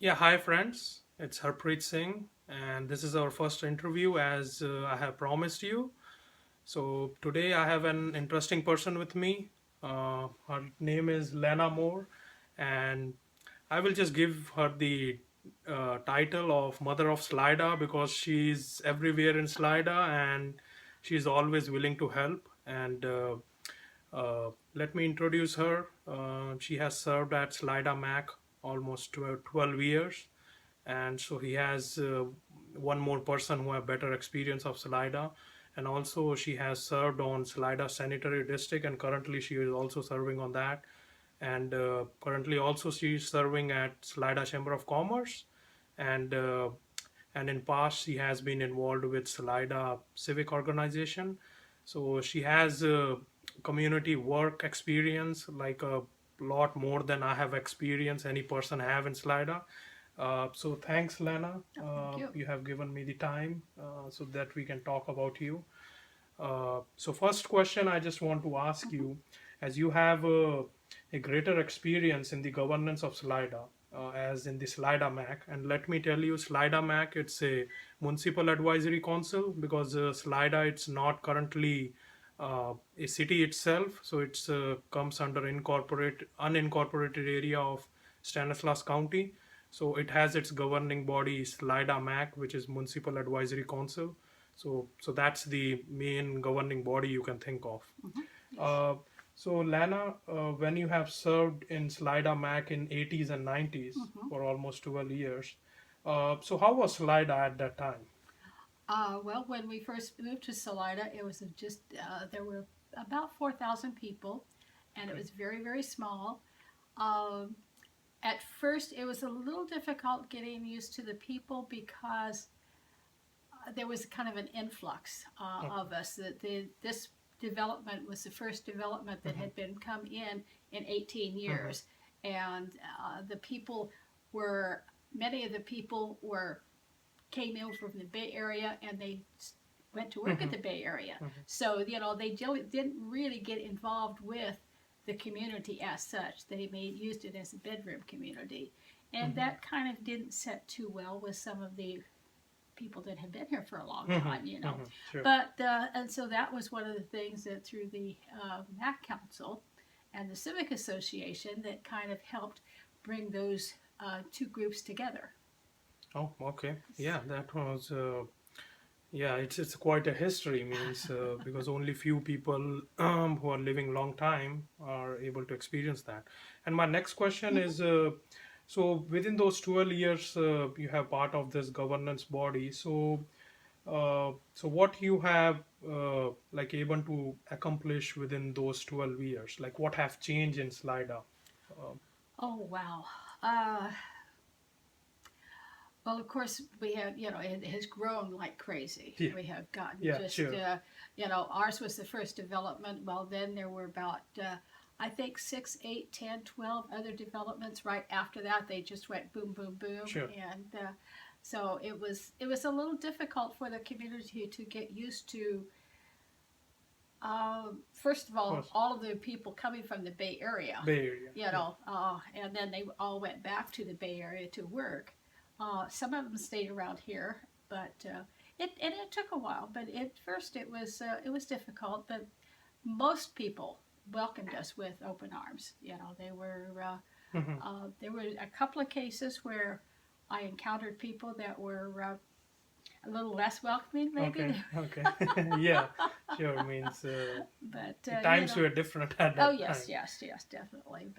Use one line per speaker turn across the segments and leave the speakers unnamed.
Yeah, hi friends. It's Harpreet Singh, and this is our first interview as I have promised you. So today I have an interesting person with me. Her name is Lana Moore, and I will just give her the title of Mother of Salida because she's everywhere in Salida and she's always willing to help. And let me introduce her. She has served at Salida MAC almost 12 years, and so he has one more person who have better experience of Salida, and also she has served on Salida Sanitary District, and currently she is also serving on that, and currently also she is serving at Salida Chamber of Commerce, and uh, and in past she has been involved with Salida Civic Organization, so she has community work experience like a lot more than I have experience any person have in Salida. So thanks, Lana.
Thank you.
You have given me the time so that we can talk about you. So first question I just want to ask
Mhm.
you, as you have a greater experience in the governance of Salida, as in the Salida MAC, and let me tell you, Salida MAC, it's a Municipal Advisory Council because Salida, it's not currently a city itself, so it's comes under unincorporated area of Stanislaus County. So it has its governing body, Salida MAC, which is Municipal Advisory Council. So that's the main governing body you can think of.
Mhm. Yes.
Uh, so Lana, when you have served in Salida MAC in 80s and 90s
Mhm.
for almost 12 years, so how was Salida at that time?
Well, when we first moved to Salida, it was just there were about 4,000 people, and it
Okay.
was very, very small. Um, at first, it was a little difficult getting used to the people because there was kind of an influx
Okay.
of us. This development was the first development that
Mm-hmm.
had been come in 18
Mm-hmm.
years, and the people were many of the people were came in from the Bay Area and they went to work
Mm-hmm.
at the Bay Area.
Mm-hmm.
So, they didn't really get involved with the community as such. They made used it as a bedroom community. And
Mm-hmm.
that kind of didn't set too well with some of the people that had been here for a long
Mm-hmm.
time.
Mm-hmm. Sure.
But, and so that was one of the things that through the MAC Council and the Civic Association that kind of helped bring those two groups together.
Oh, okay. Yeah, that was yeah, it's quite a history. Means because only few people who are living long time are able to experience that. And my next question
Mhm.
is, so within those 12 years, you have part of this governance body. So what you have like able to accomplish within those 12 years? Like what have changed in Slida? Uh,
Oh, wow. Uh, well, of course, we have, it has grown like crazy.
yeah,
We have gotten
yeah,
just,
sure.
ours was the first development. Well, then there were about, I think, 6, 8, 10, 12 other developments right after that. They just went boom, boom, boom.
Sure.
And so it was a little difficult for the community to get used to. First of
Of course.
all of the people coming from the Bay Area,
Bay Area. Yeah.
and then they all went back to the Bay Area to work. Some of them stayed around here, but it took a while. But at first it was difficult. But most people welcomed us with open arms. They were
Mm-hmm.
there were a couple of cases where I encountered people that were a little less welcoming, maybe.
Okay, okay. Yeah, sure. Means
but
the times were different at
oh,
that
yes,
time.
yes, yes, definitely.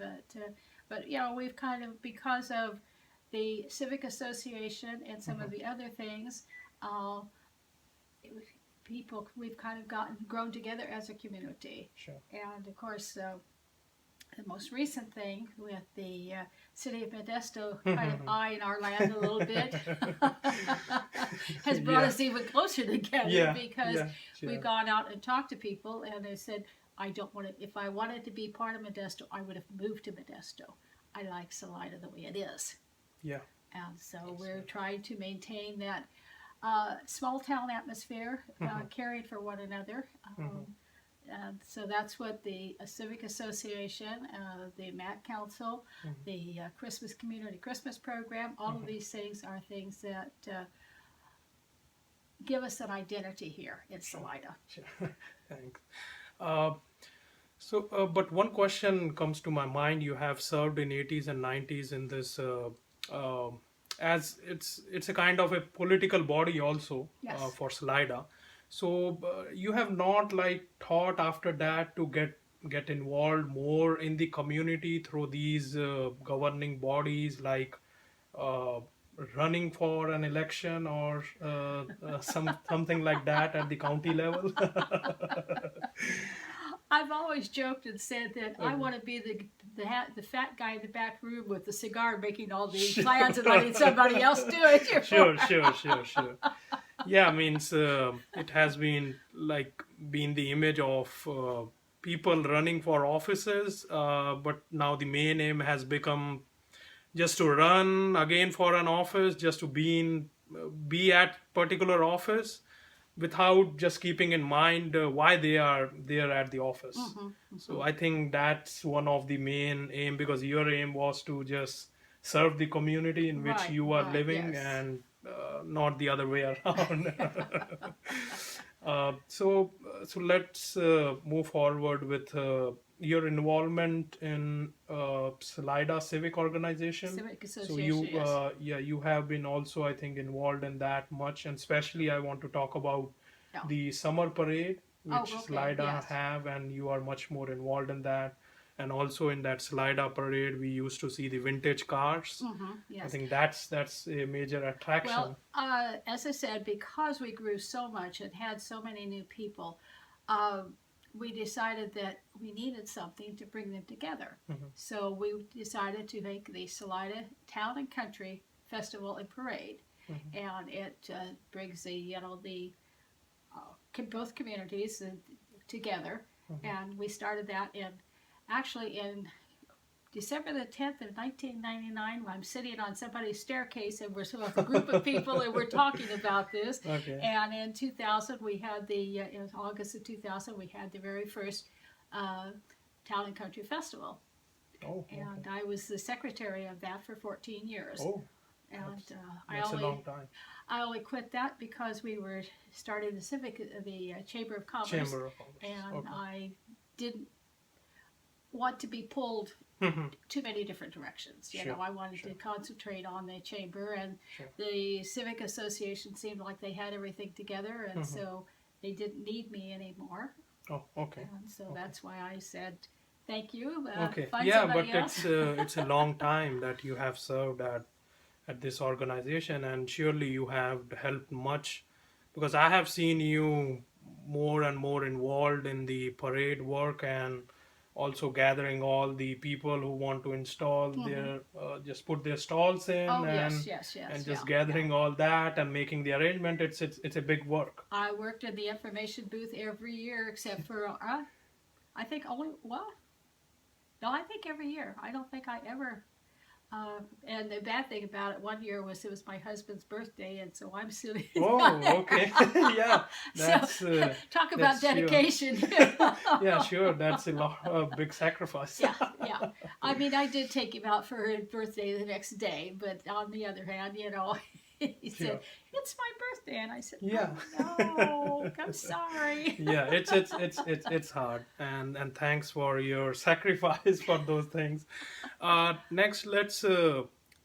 But we've kind of, because of the Civic Association and some
Mm-hmm.
of the other things, uh, it, people, we've kind of grown together as a community.
Sure.
And of course, the most recent thing with the city of Modesto kind of eyeing our land a little bit has brought
Yeah,
us even closer together
yeah,
because
yeah,
we've
sure.
gone out and talked to people and they said, I don't want to, if I wanted to be part of Modesto, I would have moved to Modesto. I like Salida the way it is.
Yeah,
And so
that's
we're
right.
trying to maintain that small town atmosphere,
Mm-hmm.
caring for one another.
Mm-hmm.
And So that's what the Civic Association, the MAC Council, the Christmas Community Christmas Program, all of these things are things that give us an identity here in Salida.
Sure. Thanks. Uh, but one question comes to my mind. You have served in 80s and 90s in this, uh, as it's a kind of a political body also
Yes.
for Salida. So you have not like thought after that to get involved more in the community through these governing bodies like uh, running for an election or something like that at the county level.
I've always joked and said that I want to be the fat guy in the back room with the cigar making all the plans and letting somebody else do it.
Sure. Yeah, means it has been like been the image of people running for offices, but now the main aim has become just to run again for an office, just to be at particular office without just keeping in mind why they are there at the office. So I think that's one of the main aim, because your aim was to just serve the community in which
Right,
you are
right,
living,
yes.
and not the other way around. So let's move forward with your involvement in Salida Civic Organization.
Civic
So
Association, yes.
you have been also, I think, involved in that much, and especially I want to talk about
Yeah.
the summer parade, which
okay,
Salida
yes.
have, and you are much more involved in that. And also in that Salida parade, we used to see the vintage cars. I
Yes.
think that's a major attraction.
Well, as I said, because we grew so much and had so many new people, we decided that we needed something to bring them together. So we decided to make the Salida Town and Country Festival and Parade, and it brings the both communities together. And we started that in December the 10th of 1999, when I'm sitting on somebody's staircase and we're with a group of people and we're talking about this.
Okay.
And in 2000, we had in August of 2000, we had the very first Town and Country Festival.
Oh, okay.
And I was the secretary of that for 14 years.
Oh,
and
that's a long time.
I only quit that because we were starting the Chamber of Commerce.
Chamber of Commerce.
And
Okay.
I didn't want to be pulled too many different directions. You know, I wanted to concentrate on the chamber, and the Civic Association seemed like they had everything together, and so they didn't need me anymore.
Oh, okay.
And so that's why I said thank you.
Okay.
Find
Yeah,
somebody
but
else.
it's a long time that you have served at this organization, and surely you have helped much, because I have seen you more and more involved in the parade work, and also gathering all the people who want to install their just put their stalls in,
Oh,
and
yes,
and just
yeah.
gathering all that and making the arrangement. It's a big work.
I worked in the information booth every year except for I think I think every year. I don't think I ever. And the bad thing about it, one year it was my husband's birthday, and so I'm sitting.
Oh, okay. Yeah, that's
talk about
that's sure.
dedication.
Yeah, sure. That's a big sacrifice.
Yeah. I mean, I did take him out for his birthday the next day, but on the other hand, he said, "It's my birthday," and I said,
Yeah.
"Oh, no, I'm sorry."
Yeah, it's hard, and thanks for your sacrifice for those things. Next, let's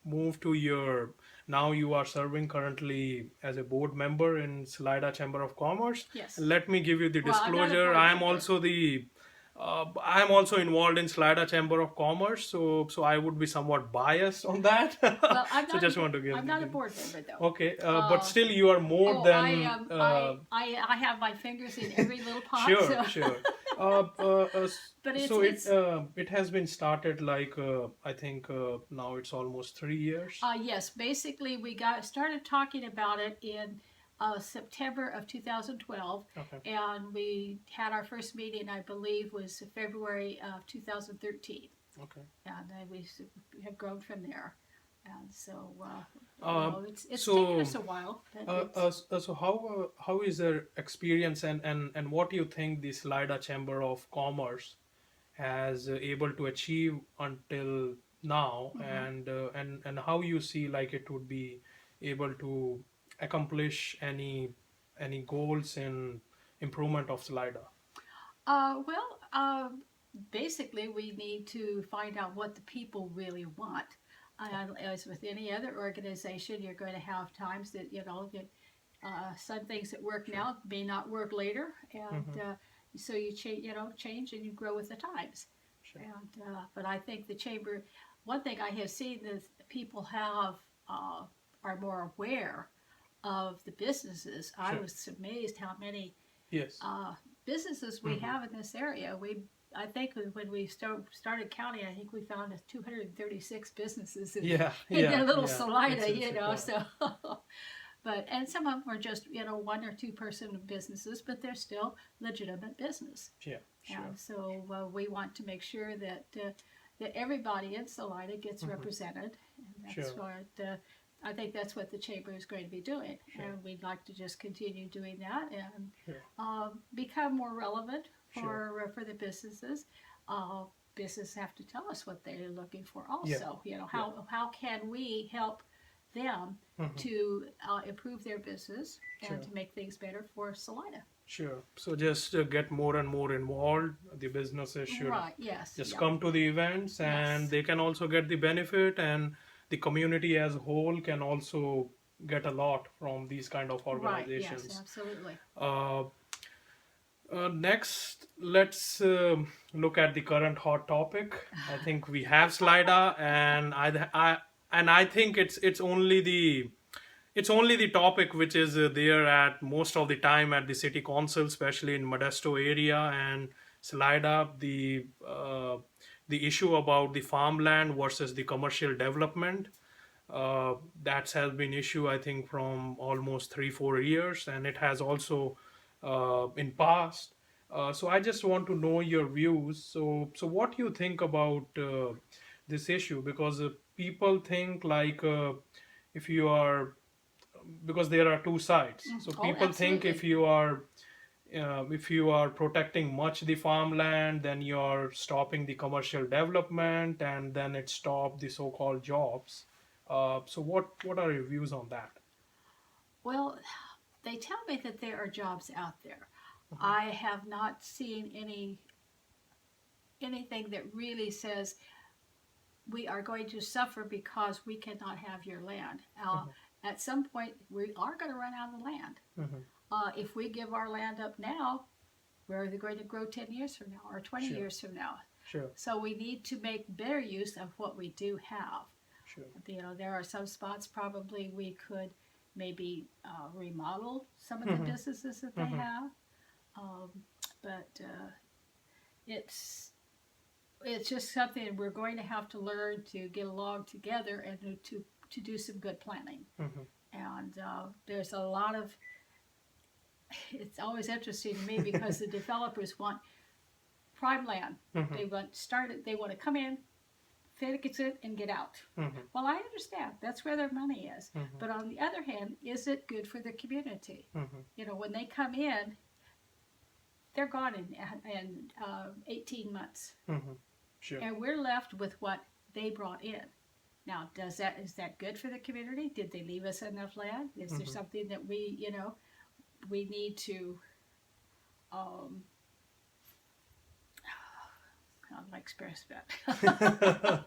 move to your. Now you are serving currently as a board member in Salida Chamber of Commerce.
Yes.
Let me give you the
Well, I'm not a
disclosure.
board
I am
member.
also I'm also involved in Salida Chamber of Commerce, so I would be somewhat biased on that.
Well, I'm
So
not.
just want to give.
I'm not a board member though.
Okay, but still you are more
Oh,
than.
I have my fingers in every little pot.
Sure,
so.
sure.
But
So it has been started like I think now it's almost 3 years.
Yes, basically we started talking about it in September of 2012,
Okay.
and we had our first meeting, I believe, was February of 2013,
Okay.
and we have grown from there. And so,
Uh,
it's taken
so
us a while, but it's
so how is their experience, and what do you think the Salida Chamber of Commerce has able to achieve until now,
mhm.
and how you see like it would be able to accomplish any goals in improvement of Salida?
Well, basically, we need to find out what the people really want. And as with any other organization, you're going to have times that some things that work
Sure.
now may not work later, and
Mm-hmm.
so you change, change and you grow with the times.
Sure.
And but I think the chamber, one thing I have seen is people have uh, are more aware of the businesses. I
Sure.
was amazed how many
Yes.
uh, businesses we
Mm-hmm.
have in this area. I think when we started counting, I think we found 236 businesses
Yeah.
in
Yeah.
their little
Yeah.
Salida,
It's quite.
So, but, and some of them are just, one or two person businesses, but they're still legitimate business.
Yeah. Sure.
And so we want to make sure that everybody in Salida gets
Mm-hmm.
represented, and that's
Sure.
what I think that's what the chamber is going to be doing,
Sure.
and we'd like to just continue doing that and
Sure.
become more relevant
Sure.
for the businesses. Uh, Businesses have to tell us what they're looking for.
Yeah.
Also,
Yeah.
how can we help them
Mm-hmm.
to improve their business and
Sure.
to make things better for Salida?
Sure. So just get more and more involved. The businesses should
Right. Yes.
just
Yep.
come to the events, and
Yes.
they can also get the benefit, and the community as a whole can also get a lot from these kind of
Right. Yes.
organizations.
Absolutely.
Uh, Next, let's look at the current hot topic. I think we have Slida, and I think it's only the topic which is there at most of the time at the city council, especially in Modesto area and Salida. The issue about the farmland versus the commercial development, that has been issue I think from almost 3-4 years, and it has also in past. So I just want to know your views. So what do you think about this issue? Because people think like, if you are, because there are two sides. So
Oh,
people think
absolutely.
if you are protecting much the farmland, then you're stopping the commercial development, and then it stop the so-called jobs. So what are your views on that?
Well, they tell me that there are jobs out there.
Mhm.
I have not seen anything that really says we are going to suffer because we cannot have your land.
Mhm.
At some point, we are going to run out of land.
Mhm.
If we give our land up now, where are they going to grow 10 years from now or 20
Sure.
years from now?
Sure.
So we need to make better use of what we do have.
Sure.
There are some spots probably we could maybe remodel some of the
Mhm.
businesses that they
Mhm.
have, um, but it's it's just something we're going to have to learn to get along together and to do some good planning.
Mhm.
And there's a lot of it's always interesting to me because the developers want prime land.
Mhm.
They want to come in, fix it, and get out.
Mhm.
Well, I understand that's where their money is.
Mhm.
But on the other hand, is it good for the community?
Mhm.
When they come in, they're gone in 18 months.
Mhm. Sure.
And we're left with what they brought in. Now, is that good for the community? Did they leave us enough land? Is there
Mhm.
something that we need to um, like express that?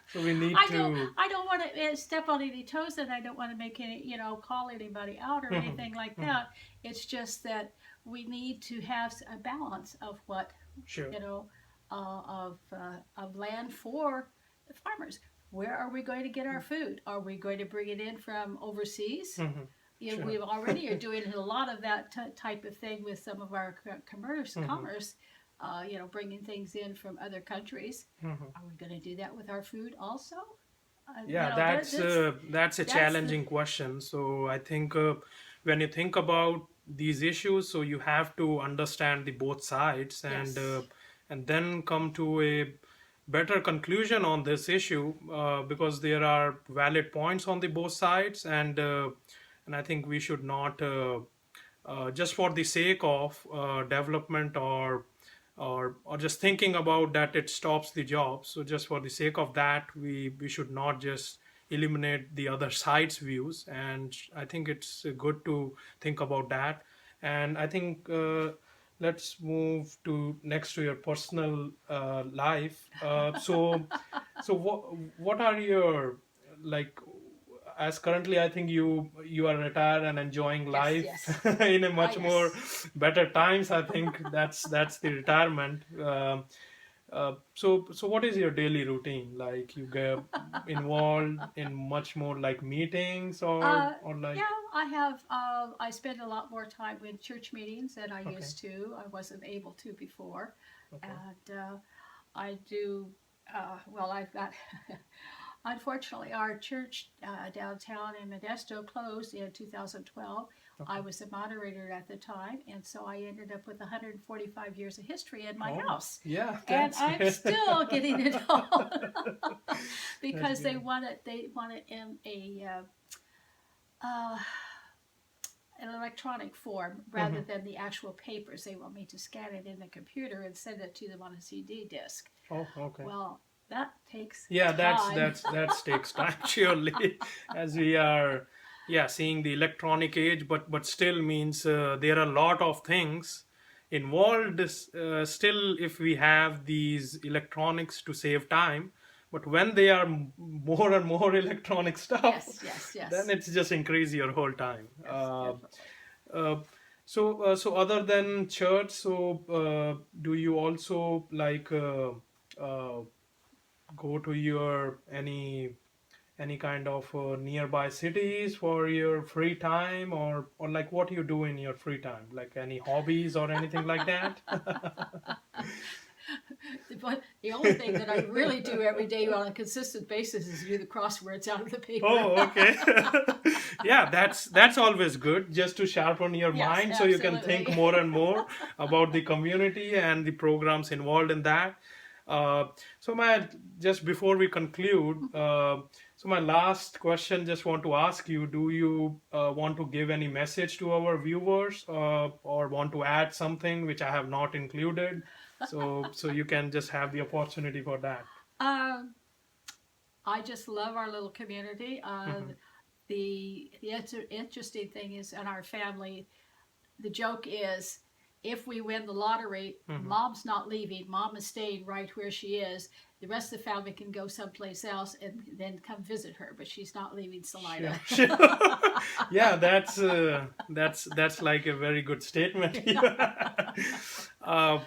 So we need to.
I don't want to step on any toes, and I don't want to make any call anybody out or
Mhm.
anything like
Mhm.
that. It's just that we need to have a balance of what
Sure.
you know of land for the farmers. Where are we going to get our food? Are we going to bring it in from overseas?
Mhm.
We
Sure.
already are doing a lot of that type of thing with some of our
Mhm.
commerce. Bringing things in from other countries.
Mhm.
Are we going to do that with our food also?
Yeah, that's a
That's the
challenging question. So I think, when you think about these issues, so you have to understand the both sides, and
yes.
and then come to better conclusion on this issue, because there are valid points on the both sides, and I think we should not, just for the sake of development, or just thinking about that it stops the job. So just for the sake of that, we should not just eliminate the other side's views. And I think it's good to think about that. And I think, let's move to next to your personal life. So what are your, like, as currently I think you are retired and enjoying
Yes,
life
yes.
in a
Ah,
much more
yes.
better times. I think that's the retirement. So what is your daily routine? Like, you get involved in much more like meetings,
Uh,
or like.
yeah, I have. I spend a lot more time in church meetings than I
Okay.
used to. I wasn't able to before,
Okay.
and I do. Well, I've got. Unfortunately, our church downtown in Modesto closed in 2012. I
Okay.
was the moderator at the time, and so I ended up with 145 years of history in my
Oh,
house.
yeah,
And
that's
I'm
great.
still getting it all
That's
because
great.
they want it in uh, an electronic form rather
Hmm.
than the actual papers. They want me to scan it in the computer and send it to them on a CD disc.
Oh, okay.
Well, that takes
Yeah,
time.
that takes time, surely, as we are, yeah, seeing the electronic age, but still means, there are a lot of things involved. Still, if we have these electronics to save time, but when they are more and more electronic stuff,
Yes, yes,
then
yes,
it's just increase your whole time.
yes, definitely.
Uh, so other than church, so do you also like, uh, go to your any kind of nearby cities for your free time, or like, what do you do in your free time, like any hobbies or anything like that?
The only thing that I really do every day on a consistent basis is do the crosswords out of the paper.
Oh, okay. Yeah, that's always good, just to sharpen your
Yes,
mind so you can think
absolutely.
more and more about the community and the programs involved in that. Uh, so my just before we conclude, so my last question, just want to ask you: do you want to give any message to our viewers, or want to add something which I have not included? So you can just have the opportunity for that.
um, I just love our little community.
Hmm.
The interesting thing is in our family, the joke is if we win the lottery,
Hmm.
mom's not leaving. Mom is staying right where she is. The rest of the family can go someplace else and then come visit her, but she's not leaving Salida.
Sure, sure. Yeah, that's like a very good statement. uh,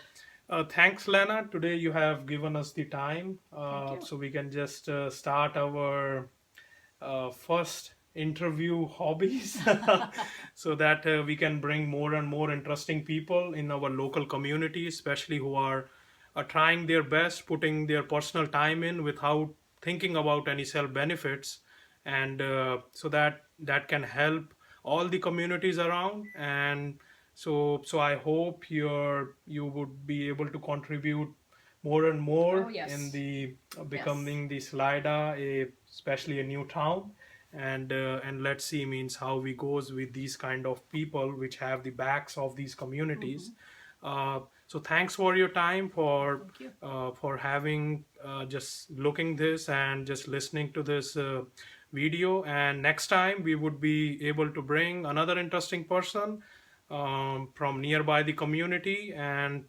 Thanks, Lana. Today you have given us the time,
Thank you.
so we can just start our first interview hobbies, so that we can bring more and more interesting people in our local community, especially who are trying their best, putting their personal time in without thinking about any self benefits, and so that can help all the communities around. And so I hope you would be able to contribute more and
Oh,
more in
yes.
the
Yes.
becoming the Salida, especially a new town. And let's see means how we goes with these kind of people which have the backs of these communities.
Hmm.
So thanks for your time,
Thank you.
for having, just looking this and just listening to this video. And next time we would be able to bring another interesting person, from nearby the community, and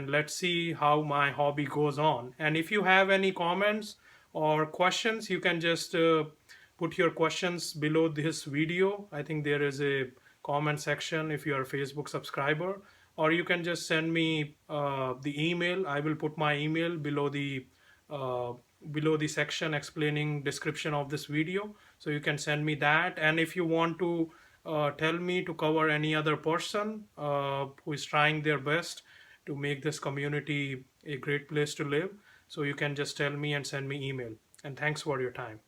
let's see how my hobby goes on. And if you have any comments or questions, you can just put your questions below this video. I think there is a comment section if you are a Facebook subscriber, or you can just send me the email. I will put my email uh, below the section explaining description of this video, so you can send me that. And if you want to tell me to cover any other person who is trying their best to make this community a great place to live, so you can just tell me and send me email. And thanks for your time.